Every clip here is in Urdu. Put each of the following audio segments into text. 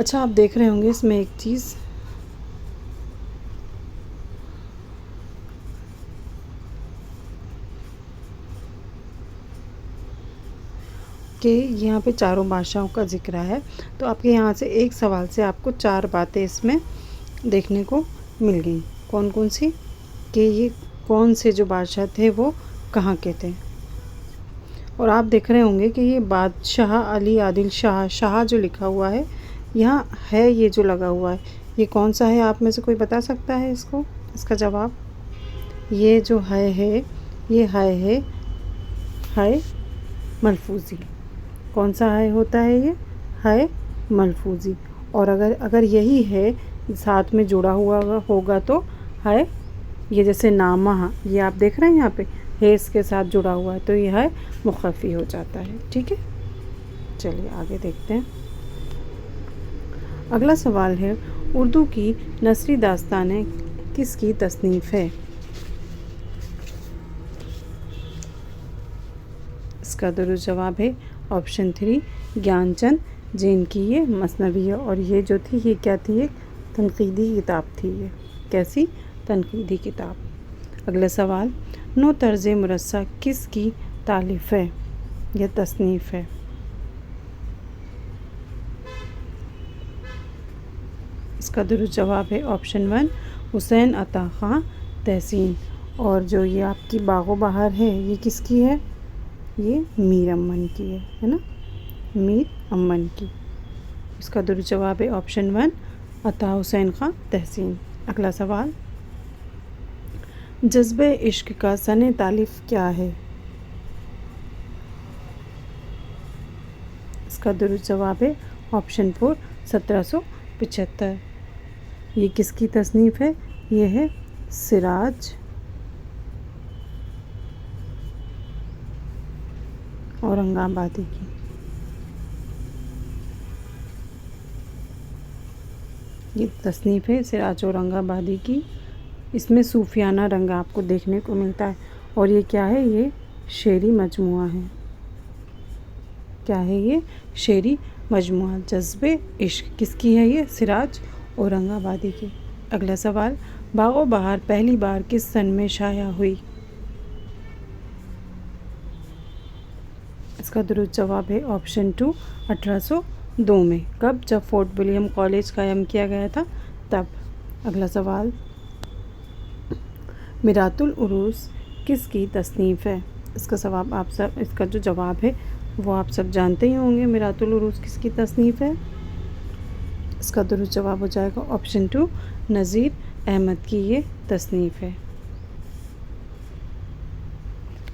اچھا آپ دیکھ رہے ہوں گے اس میں ایک چیز کہ یہاں پہ چاروں بادشاہوں کا ذکر ہے، تو آپ کے یہاں سے ایک سوال سے آپ کو 4 باتیں اس میں دیکھنے کو مل گئیں۔ کون کون سی؟ کہ یہ کون سے جو بادشاہ تھے وہ کہاں کے تھے۔ اور آپ دیکھ رہے ہوں گے کہ یہ بادشاہ علی عادل شاہ، شاہ جو لکھا ہوا ہے یہاں ہے، یہ جو لگا ہوا ہے یہ کون سا ہے؟ آپ میں سے کوئی بتا سکتا ہے اس کا جواب؟ یہ جو ہے یہ ہے ملفوظی۔ کون سا ہے ہوتا ہے؟ یہ ہے ملفوظی۔ اور اگر یہی ہے ساتھ میں جڑا ہوا ہوگا تو ہے، یہ جیسے نامہ، یہ آپ دیکھ رہے ہیں یہاں پہ ہے اس کے ساتھ جڑا ہوا ہے تو یہ ہے مخفی ہو جاتا ہے۔ ٹھیک ہے، چلیے آگے دیکھتے ہیں۔ اگلا سوال ہے اردو کی نثری داستانیں کس کی تصنیف ہے؟ اس کا درست جواب ہے آپشن 3 گیان چند جین کی یہ مثنوی ہے، اور یہ جو تھی یہ کیا تھی؟ ایک تنقیدی کتاب تھی۔ یہ کیسی؟ تنقیدی کتاب۔ اگلا سوال، نو طرز مرصع کس کی تالیف ہے یا تصنیف ہے؟ اس کا درست جواب ہے آپشن 1 حسین عطا خاں تحسین۔ اور جو یہ آپ کی باغ و بہار ہے یہ کس کی ہے؟ یہ میر امن کی ہے نا، میر امن کی۔ اس کا درست جواب ہے آپشن 1 عطا حسین خاں تحسین۔ اگلا سوال، جذبہ عشق کا سنِ تالیف کیا ہے؟ اس کا درست جواب ہے آپشن 4 1775۔ یہ کس کی تصنیف ہے؟ یہ ہے سراج اورنگ آبادی کی۔ یہ تصنیف ہے سراج اورنگ آبادی کی۔ اس میں صوفیانہ رنگ آپ کو دیکھنے کو ملتا ہے، اور یہ کیا ہے؟ یہ شعری مجموعہ ہے۔ کیا ہے یہ؟ شعری مجموعہ۔ جذبہ عشق کس کی ہے؟ یہ سراج اورنگ آبادی کی۔ اگلا سوال، باغ و بہار پہلی بار کس سن میں شائع ہوئی؟ اس کا درست جواب ہے آپشن 2 1802 میں۔ کب؟ جب فورٹ ولیم کالج قائم کیا گیا تھا تب۔ اگلا سوال، میرات العروس کس کی تصنیف ہے؟ اس کا جو جواب ہے وہ آپ سب جانتے ہی ہوں گے، میرات العروس کس کی تصنیف ہے؟ اس کا درست جواب ہو جائے گا آپشن 2 نذیر احمد کی یہ تصنیف ہے۔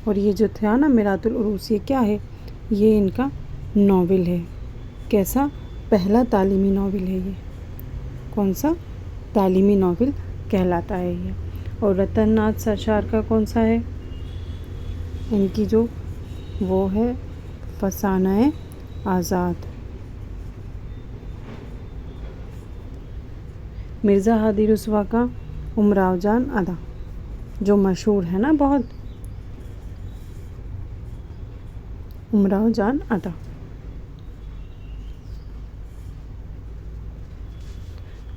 اور یہ جو تھا نا میرات العروس، یہ کیا ہے؟ یہ ان کا ناول ہے۔ کیسا؟ پہلا تعلیمی ناول ہے یہ۔ کون سا؟ تعلیمی ناول کہلاتا ہے یہ۔ اور رتن ناتھ سرشار کا کون سا ہے؟ ان کی جو وہ ہے فسانہ آزاد۔ مرزا ہادی رسوا کا امراؤ جان ادا، جو مشہور ہے نا بہت، امراؤ جان ادا۔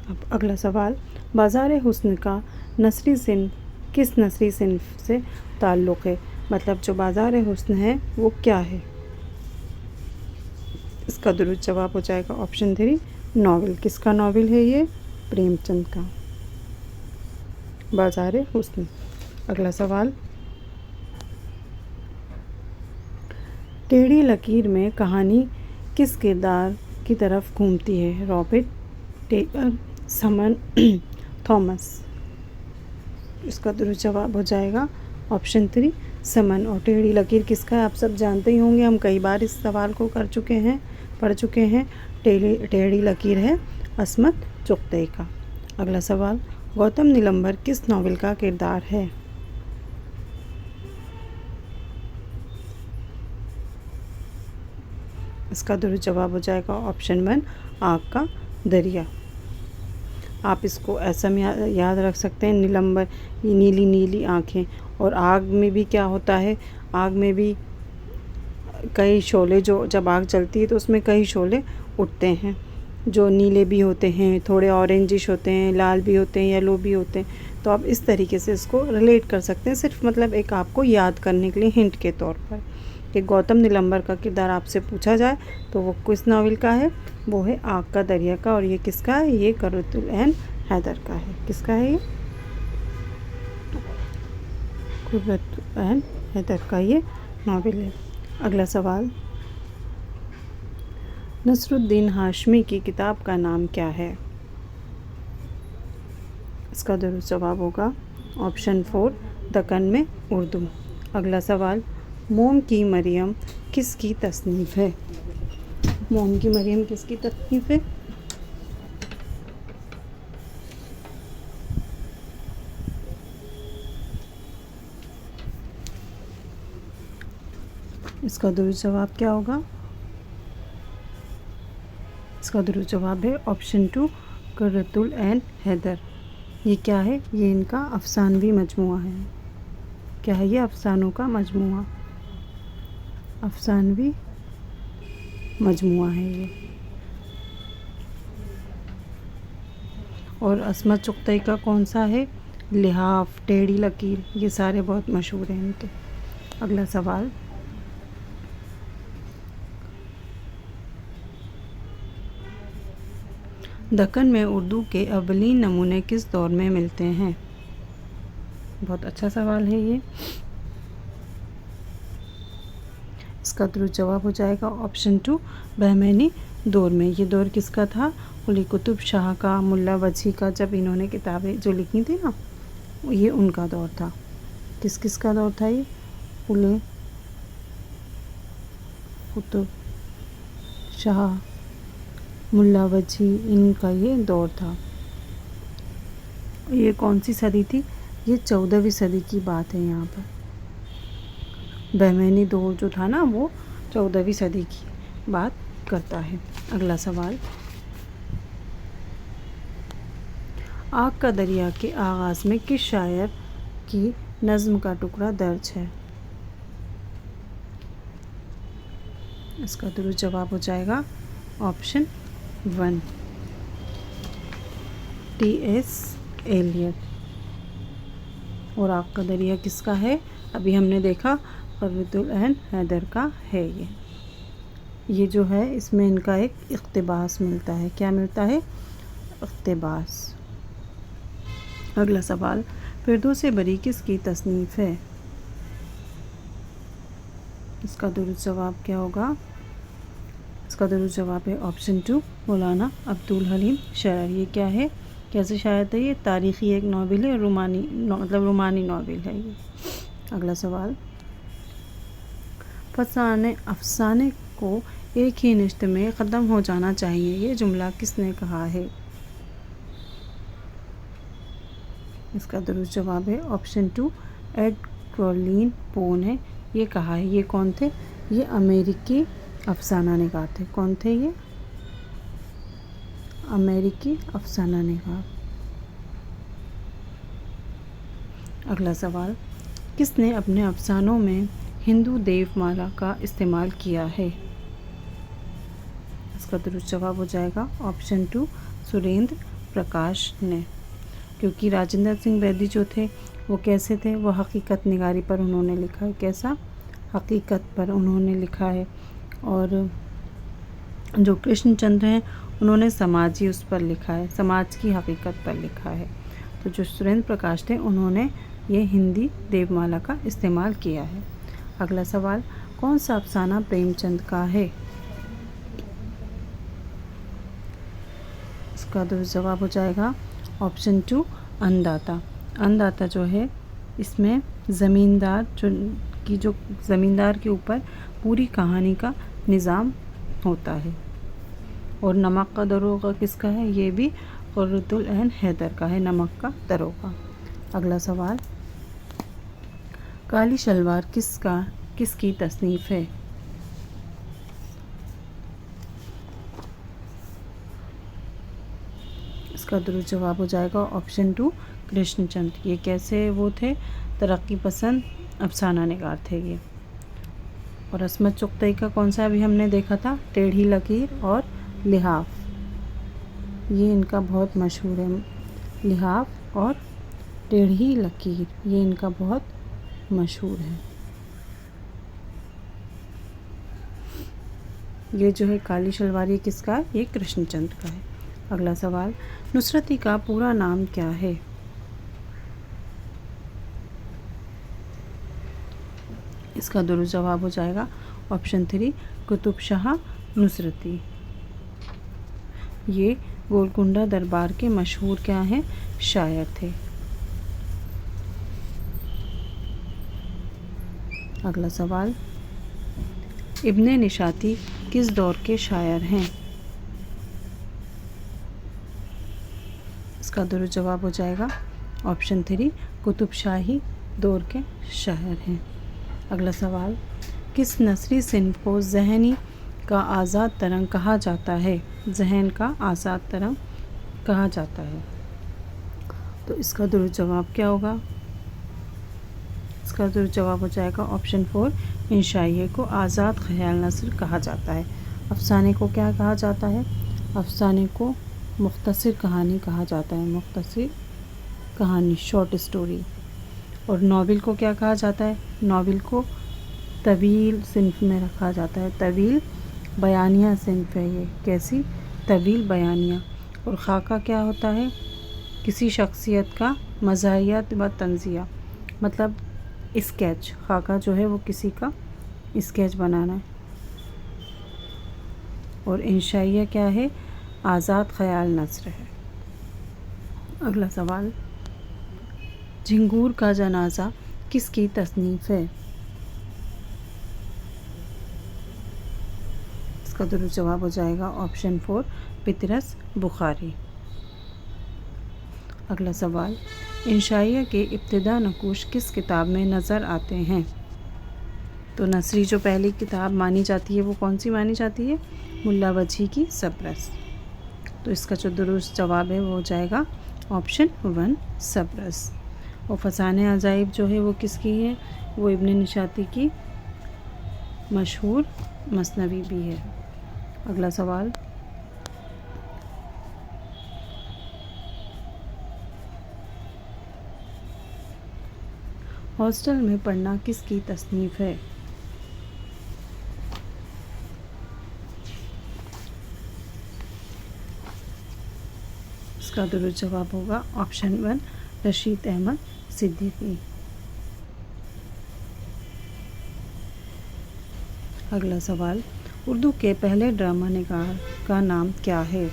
اب اگلا سوال، بازار حسن کا نثری صنف کس نثری صنف سے تعلق ہے؟ مطلب جو بازار حسن ہے وہ کیا ہے؟ اس کا درست جواب ہو جائے گا آپشن 3 ناول۔ کس کا ناول ہے یہ؟ پریم چند کا بازار حسن۔ اگلا سوال، ٹیڑھی لکیر میں کہانی کس کردار کی طرف گھومتی ہے؟ رابرٹ ٹیلر، سمن، تھامس۔ اس کا درست جواب ہو جائے گا آپشن 3 سمن۔ اور ٹیڑھی لکیر کس کا ہے آپ سب جانتے ہی ہوں گے، ہم کئی بار اس سوال کو پڑھ چکے ہیں۔ ٹیڑھی لکیر ہے عصمت چغتائی کا۔ اگلا سوال، گوتم نیلمبر کس ناول کا کردار ہے؟ اس کا درست جواب ہو جائے گا آپشن 1 آگ کا دریا۔ آپ اس کو ایسا یاد رکھ سکتے ہیں، نیلمبر یہ نیلی نیلی آنکھیں، اور آگ میں بھی کیا ہوتا ہے؟ آگ میں بھی کئی شعلے، جو جب آگ جلتی ہے تو اس میں کئی شعلے اٹھتے ہیں، جو نیلے بھی ہوتے ہیں، تھوڑے اورنجش ہوتے ہیں، لال بھی ہوتے ہیں، یلو بھی ہوتے ہیں. تو آپ اس طریقے سے اس کو ریلیٹ کر سکتے ہیں، صرف مطلب ایک آپ کو یاد کرنے کے لیے ہنٹ کے طور پر کہ گوتم نیلمبر کا کردار آپ سے پوچھا جائے تو وہ کس ناول کا ہے؟ وہ ہے آگ کا دریا کا. اور یہ کس کا ہے؟ یہ قرۃ العین حیدر کا ہے. کس کا ہے یہ؟ قرۃ العین حیدر کا یہ ناول ہے. اگلا سوال، نصر الدین ہاشمی کی کتاب کا نام کیا ہے؟ اس کا درست جواب ہوگا آپشن 4 دکن میں اردو. اگلا سوال، موم کی مریم کس کی تصنیف ہے؟ موم کی مریم کس کی تصنیف ہے؟ اس کا درست جواب کیا ہوگا؟ اس کا درست جواب ہے آپشن 2 قرۃ العین حیدر. یہ کیا ہے؟ یہ ان کا افسانوی مجموعہ ہے. کیا ہے یہ؟ افسانوں کا مجموعہ، افسانوی مجموعہ ہے یہ. اور عصمت چغتائی کا کون سا ہے؟ لحاف، ٹیڑھی لکیر، یہ سارے بہت مشہور ہیں ان کے. اگلا سوال، دکن میں اردو کے اولین نمونے کس دور میں ملتے ہیں؟ بہت اچھا سوال ہے یہ. اس کا درست جواب ہو جائے گا آپشن 2 بہمنی دور میں. یہ دور کس کا تھا؟ قلی قطب شاہ کا، ملا وجھی کا. جب انہوں نے کتابیں جو لکھی تھی نا، یہ ان کا دور تھا. کس کا دور تھا یہ؟ قلی قطب شاہ، ملا وجھی، ان کا یہ دور تھا. یہ کون سی صدی تھی؟ یہ 14ویں صدی کی بات ہے. یہاں پر بہمنی دور جو تھا نا، وہ 14ویں صدی کی بات کرتا ہے. اگلا سوال، آگ کا دریا کے آغاز میں کس شاعر کی نظم کا ٹکڑا درج ہے؟ اس کا درست جواب ہو جائے گا آپشن 1 ٹی ایس ایلیٹ. اور آگ کا دریا کس کا ہے؟ ابھی ہم نے دیکھا قرۃ العین حیدر کا ہے. یہ جو ہے اس میں ان کا ایک اقتباس ملتا ہے. کیا ملتا ہے؟ اقتباس. اگلا سوال، فردوس بری کس کی تصنیف ہے؟ اس کا درست جواب کیا ہوگا؟ اس کا درست جواب ہے آپشن 2 مولانا عبدالحلیم شرر. یہ کیا ہے؟ کیسے شاعر تھے یہ؟ تاریخی ایک ناول ہے، رومانی ناول ہے یہ. اگلا سوال، افسانے کو ایک ہی نشت میں ختم ہو جانا چاہیے، یہ جملہ کس نے کہا ہے؟ اس کا درست جواب ہے آپشن 2 ایڈگر الین پو نے یہ کہا ہے. یہ کون تھے؟ یہ امریکی افسانہ نگار تھے. کون تھے یہ؟ امریکی افسانہ نگار. اگلا سوال، کس نے اپنے افسانوں میں ہندو دیو مالا کا استعمال کیا ہے؟ اس کا درست جواب ہو جائے گا آپشن 2 سریندر پرکاش نے. کیونکہ راجندر سنگھ بیدی جو تھے وہ کیسے تھے؟ وہ حقیقت نگاری پر انہوں نے لکھا ہے. کیسا؟ حقیقت پر انہوں نے لکھا ہے. اور جو کرشن چندر ہیں انہوں نے سماجی اس پر لکھا ہے، سماج کی حقیقت پر لکھا ہے. تو جو سریندر پرکاش تھے انہوں نے یہ ہندی دیو مالا کا استعمال کیا ہے. اگلا سوال، کون سا افسانہ پریم چند کا ہے؟ اس کا درست جواب ہو جائے گا آپشن 2 ان داتا. ان داتا جو ہے اس میں زمیندار کے اوپر پوری کہانی کا نظام ہوتا ہے. اور نمک کا دروغہ کس کا ہے؟ یہ بھی قرۃ العین حیدر کا ہے، نمک کا دروغہ. اگلا سوال، کالی شلوار کس کی تصنیف ہے؟ اس کا درست جواب ہو جائے گا آپشن 2 کرشن چند. یہ کیسے وہ تھے؟ ترقی پسند افسانہ نگار تھے یہ. اور عصمت چغتائی کا کون سا ابھی ہم نے دیکھا تھا؟ ٹیڑھی لکیر اور لحاف. یہ ان کا بہت مشہور ہے. لحاف اور ٹیڑھی لکیر یہ ان کا بہت مشہور ہے. یہ جو ہے کالی شلوار یہ کس کا ہے؟ یہ کرشن چندر کا ہے. اگلا سوال، نصرتی کا پورا نام کیا ہے؟ اس کا درست جواب ہو جائے گا آپشن 3 قطب شاہ نصرتی. یہ گولکنڈہ دربار کے مشہور کیا ہیں؟ شاعر تھے. اگلا سوال، ابن نشاطی کس دور کے شاعر ہیں؟ اس کا درست جواب ہو جائے گا آپشن 3 قطب شاہی دور کے شاعر ہیں. اگلا سوال، کس نثری صنف کو ذہنی کا آزاد ترنگ کہا جاتا ہے؟ ذہن کا آزاد ترنگ کہا جاتا ہے. تو اس کا درست جواب کیا ہوگا؟ اس کا درست جواب ہو جائے گا آپشن 4 انشائیہ کو آزاد خیال نثر کہا جاتا ہے. افسانے کو کیا کہا جاتا ہے؟ افسانے کو مختصر کہانی کہا جاتا ہے. مختصر کہانی شارٹ اسٹوری. اور ناول کو کیا کہا جاتا ہے؟ ناول کو طویل صنف میں رکھا جاتا ہے. طویل بیانیہ صنف ہے یہ. کیسی؟ طویل بیانیہ. اور خاکہ کیا ہوتا ہے؟ کسی شخصیت کا مزاحیہ و تنزیہ، مطلب اسکیچ. خاکہ جو ہے وہ کسی کا اسکیچ بنانا ہے. اور انشائیہ کیا ہے؟ آزاد خیال نثر ہے. اگلا سوال، جھنگور کا جنازہ کس کی تصنیف ہے؟ اس کا درست جواب ہو جائے گا آپشن 4 پطرس بخاری. اگلا سوال، انشائیہ کے ابتدا نقوش کس کتاب میں نظر آتے ہیں؟ تو نثری جو پہلی کتاب مانی جاتی ہے وہ کون سی مانی جاتی ہے؟ ملا وجہی کی سبرس. تو اس کا جو درست جواب ہے وہ ہو جائے گا آپشن 1 سبرس. اور فسانہ عجائب جو ہے وہ کس کی ہے؟ وہ ابن نشاطی کی مشہور مثنوی بھی ہے. اگلا سوال، ہاسٹل میں پڑھنا کس کی تصنیف ہے؟ اس کا درست جواب ہوگا آپشن 1 رشید احمد صدیقی. اگلا سوال، اردو کے پہلے ڈرامہ نگار کا نام کیا ہے؟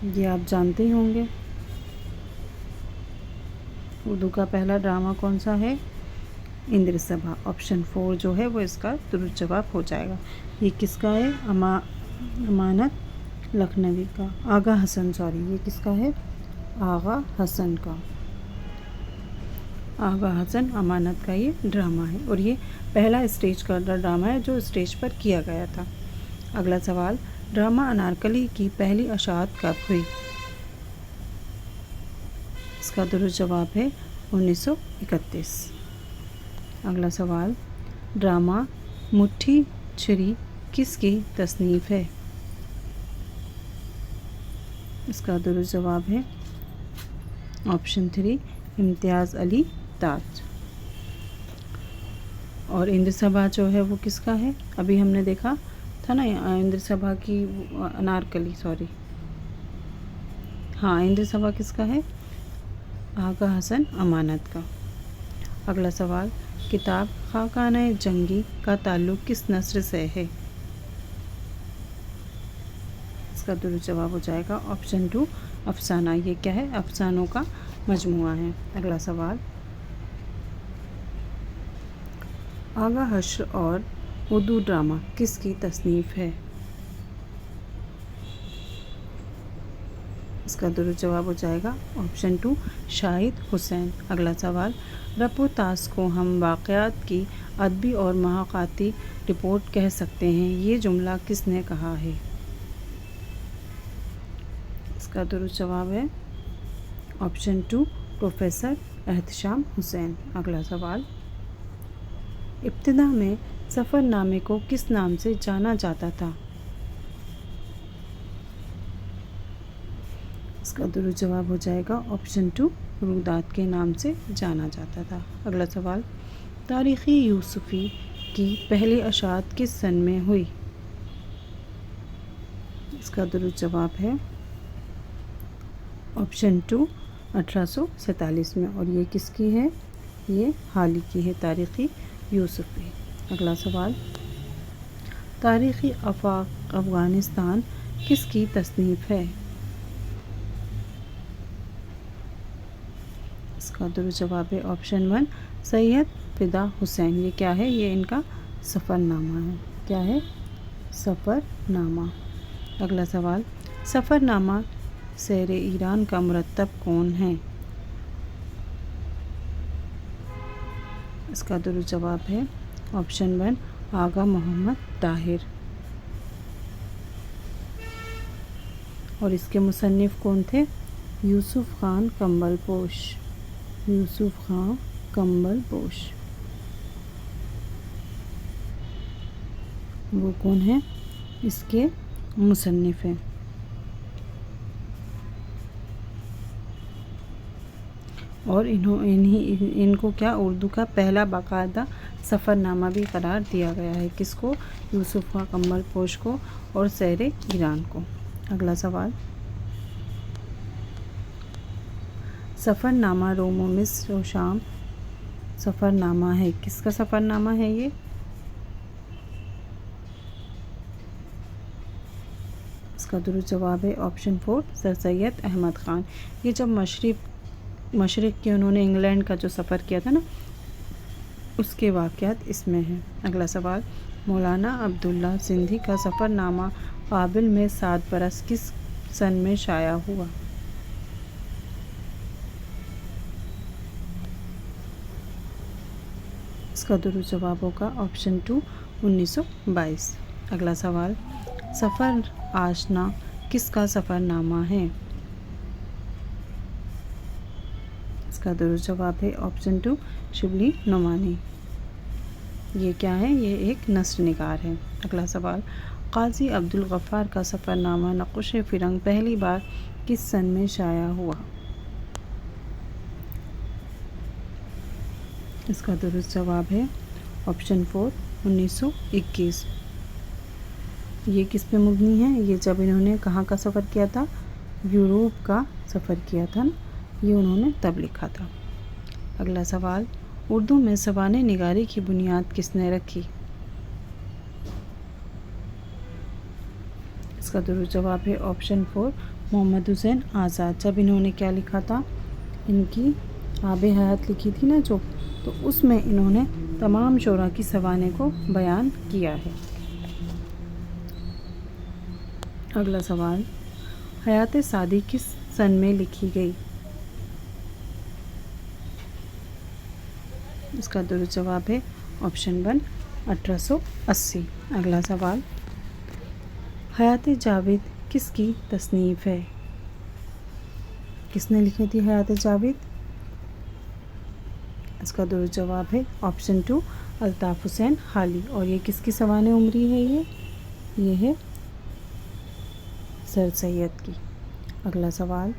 یہ آپ جانتے ہی ہوں گے. اردو کا پہلا ڈرامہ کون سا ہے؟ اندر سبھا. آپشن 4 جو ہے وہ اس کا درست جواب ہو جائے گا. یہ کس کا ہے؟ امانت لکھنوی کا. آغا حسن یہ کس کا ہے؟ آغا حسن کا. آغا حسن امانت کا یہ ڈرامہ ہے. اور یہ پہلا اسٹیج کا ڈرامہ ہے جو اسٹیج پر کیا گیا تھا. اگلا سوال، ڈرامہ انارکلی کی پہلی اشاعت کب ہوئی؟ اس کا درست جواب ہے 1931. اگلا سوال، ڈرامہ مٹھی چھری کس کی تصنیف ہے؟ اس کا درست جواب ہے آپشن 3 امتیاز علی تاج. اور اندر سبھا جو ہے وہ کس کا ہے؟ ابھی ہم نے دیکھا تھا نا اندر سبھا کی انارکلی ہاں اندر سبھا کس کا ہے؟ آغا حسن امانت کا. اگلا سوال، کتاب خاقانِ جنگی کا تعلق کس نثر سے ہے؟ اس کا درست جواب ہو جائے گا آپشن 2 افسانہ. یہ کیا ہے؟ افسانوں کا مجموعہ ہے. اگلا سوال، آغا حشر اور اردو ڈرامہ کس کی تصنیف ہے؟ اس کا درست جواب ہو جائے گا آپشن 2 شاہد حسین. اگلا سوال، رب و تاس کو ہم واقعات کی ادبی اور محققاتی رپورٹ کہہ سکتے ہیں، یہ جملہ کس نے کہا ہے؟ اس کا درست جواب ہے آپشن 2 پروفیسر احتشام حسین. اگلا سوال، ابتدا میں سفر نامے کو کس نام سے جانا جاتا تھا؟ اس کا درست جواب ہو جائے گا آپشن 2، رودات کے نام سے جانا جاتا تھا۔ اگلا سوال، تاریخی یوسفی کی پہلی اشاعت کس سن میں ہوئی؟ اس کا درست جواب ہے آپشن 2، 1847 میں، اور یہ کس کی ہے؟ یہ حالی کی ہے، تاریخی یوسفی۔ اگلا سوال، تاریخی آفاق افغانستان کس کی تصنیف ہے؟ اس کا درست جواب ہے آپشن 1، سید فدا حسین۔ یہ کیا ہے؟ یہ ان کا سفر نامہ ہے۔ کیا ہے؟ سفر نامہ۔ اگلا سوال، سفر نامہ سیر ایران کا مرتب کون ہے؟ اس کا درست جواب ہے آپشن 1، آغا محمد طاہر۔ اور اس کے مصنف کون تھے؟ یوسف خان کمبل پوش۔ یوسف خان کمبل پوش، وہ کون ہیں؟ اس کے مصنف ہیں۔ اور ان کو کیا اردو کا پہلا باقاعدہ سفر نامہ بھی قرار دیا گیا ہے۔ کس کو؟ یوسف خان کمبل پوش کو اور سیر ایران کو۔ اگلا سوال، سفر نامہ روم و مصر و شام سفر نامہ ہے، کس کا سفر نامہ ہے یہ؟ اس کا درست جواب ہے آپشن 4، سر سید احمد خان۔ یہ جب مشرق کے انہوں نے انگلینڈ کا جو سفر کیا تھا نا، اس کے واقعات اس میں ہیں۔ اگلا سوال، مولانا عبداللہ سندھی کا سفر نامہ کابل میں 7 برس کس سن میں شائع ہوا؟ اس کا درست جواب ہوگا آپشن 2، 1922۔ اگلا سوال، سفر آشنا کس کا سفر نامہ ہے؟ اس کا درست جواب ہے آپشن 2، شبلی نعمانی۔ یہ کیا ہے؟ یہ ایک نثر نگار ہے۔ اگلا سوال، قاضی عبدالغفار کا سفر نامہ نقش فرنگ پہلی بار کس سن میں شائع ہوا؟ اس کا درست جواب ہے آپشن 4، 1921۔ یہ کس پہ مبنی ہے؟ یہ جب انہوں نے کہاں کا سفر کیا تھا؟ یوروپ کا سفر کیا تھا نا، یہ انہوں نے تب لکھا تھا۔ اگلا سوال، اردو میں سوانح نگاری کی بنیاد کس نے رکھی؟ اس کا درست جواب ہے آپشن 4، محمد حسین آزاد۔ جب انہوں نے کیا لکھا تھا؟ ان کی آب حیات لکھی تھی نا جو، تو اس میں انہوں نے تمام شعراء کی سوانح کو بیان کیا ہے۔ اگلا سوال، حیات سعدی کس سن میں لکھی گئی؟ اس کا درست جواب ہے آپشن 1، 1880۔ اگلا سوال، حیات جاوید کس کی تصنیف ہے؟ کس نے لکھی تھی حیات جاوید؟ اس کا درست جواب ہے آپشن 2، الطاف حسین حالی۔ اور یہ کس کی سوانح عمری ہے؟ یہ ہے سر سید کی۔ اگلا سوال،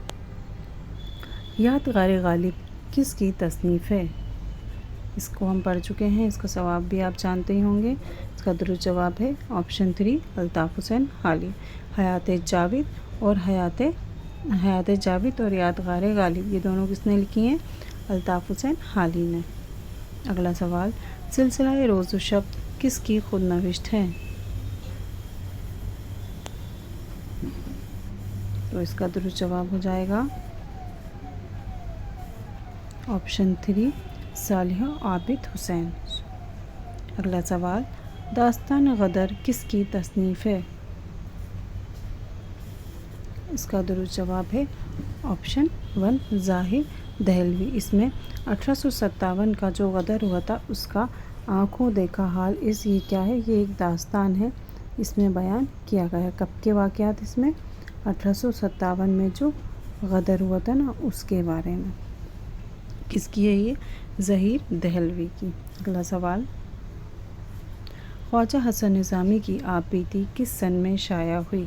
یادگار غالب کس کی تصنیف ہے؟ اس کو ہم پڑھ چکے ہیں، اس کا جواب بھی آپ جانتے ہی ہوں گے۔ اس کا درست جواب ہے آپشن 3، الطاف حسین حالی۔ حیات جاوید اور یادگار غالب یہ دونوں کس نے لکھی ہیں؟ الطاف حسین حالی نے۔ اگلا سوال، سلسلہ روز و شب کس کی خود نوشت ہے؟ تو اس کا درست جواب ہو جائے گا آپشن 3، صالح عابد حسین۔ اگلا سوال، داستان غدر کس کی تصنیف ہے؟ اس کا درست جواب ہے آپشن 1، ظاہر دہلوی۔ اس میں 1857 کا جو غدر ہوا تھا اس کا آنکھوں دیکھا حال یہ کیا ہے؟ یہ ایک داستان ہے، اس میں بیان کیا گیا ہے۔ کب کے واقعات اس میں؟ 1857 میں جو غدر ہوا تھا نا اس کے بارے میں۔ کس کی ہے یہ؟ ظاہر دہلوی کی۔ اگلا سوال، خواجہ حسن نظامی کی آپ بیتی کس سن میں شائع ہوئی؟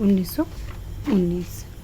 1919।